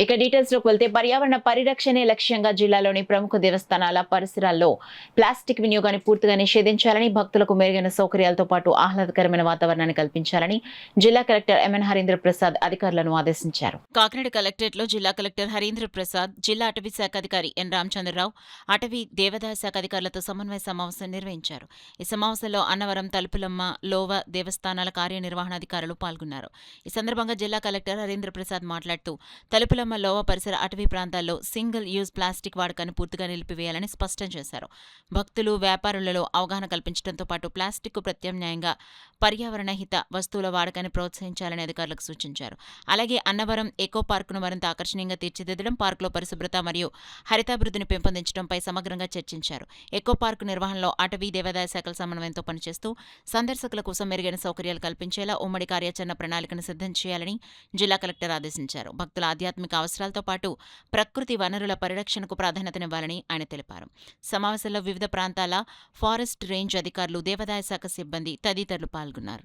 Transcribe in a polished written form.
ఇక డీటెయిల్స్ లోకి వెళ్తే పర్యావరణ పరిరక్షణే లక్ష్యంగా జిల్లాలోని ప్రముఖ దేవస్థానాల పరిసరాల్లో ప్లాస్టిక్ వినియోగాన్ని పూర్తిగా నిషేధించాలని, భక్తులకు మెరుగైన సౌకర్యాలతో పాటు ఆహ్లాదకరమైన వాతావరణాన్ని కల్పించాలని జిల్లా కలెక్టర్ ఎంఎన్ హరీంద్ర ప్రసాద్ అధికారులను ఆదేశించారు. కాకినాడ కలెక్టరేట్ లో జిల్లా కలెక్టర్ హరీంద్ర ప్రసాద్, జిల్లా అటవీ శాఖ అధికారి ఎన్ రామచంద్రరావు, అటవీ దేవాదాయ శాఖ అధికారులతో సమన్వయ సమావేశం నిర్వహించారు. ఈ సమావేశంలో అన్నవరం, తలుపులమ్మ, లోవ దేవస్థానాల కార్యనిర్వహణాధికారులు పాల్గొన్నారు. ఈ సందర్భంగా జిల్లా కలెక్టర్ హరీంద్ర ప్రసాద్ మాట్లాడుతూ తలుపులమ్మ, లోవ పరిసర అటవీ ప్రాంతాల్లో సింగిల్ యూజ్ ప్లాస్టిక్ వాడకాన్ని పూర్తిగా నిలిపివేయాలని స్పష్టం చేశారు. భక్తులు, వ్యాపారులలో అవగాహన కల్పించడంతో పాటు ప్లాస్టిక్ పర్యావరణ పర్యావరణహిత వస్తువుల వాడకాన్ని ప్రోత్సహించాలని అధికారులకు సూచించారు. అలాగే అన్నవరం ఎకో పార్కును మరింత ఆకర్షణీయంగా తీర్చిదిద్దడం, పార్కులో పరిశుభ్రత మరియు హరితాభివృద్ధిని పెంపొందించడంపై సమగ్రంగా చర్చించారు. ఎకో పార్కు నిర్వహణలో అటవీ, దేవాదాయ శాఖల సమన్వయంతో పనిచేస్తూ సందర్శకుల కోసం మెరుగైన సౌకర్యాలు కల్పించేలా ఉమ్మడి కార్యాచరణ ప్రణాళికను సిద్ధం చేయాలని జిల్లా కలెక్టర్ ఆదేశించారు. భక్తుల ఆధ్యాత్మిక అవసరాలతో పాటు ప్రకృతి వనరుల పరిరక్షణకు ప్రాధాన్యతనివ్వాలని ఆయన తెలిపారు. సమావేశంలో వివిధ ప్రాంతాల ఫారెస్ట్ రేంజ్ అధికారులు, దేవాదాయ శాఖ సిబ్బంది తదితరులు పాల్గొన్నారు.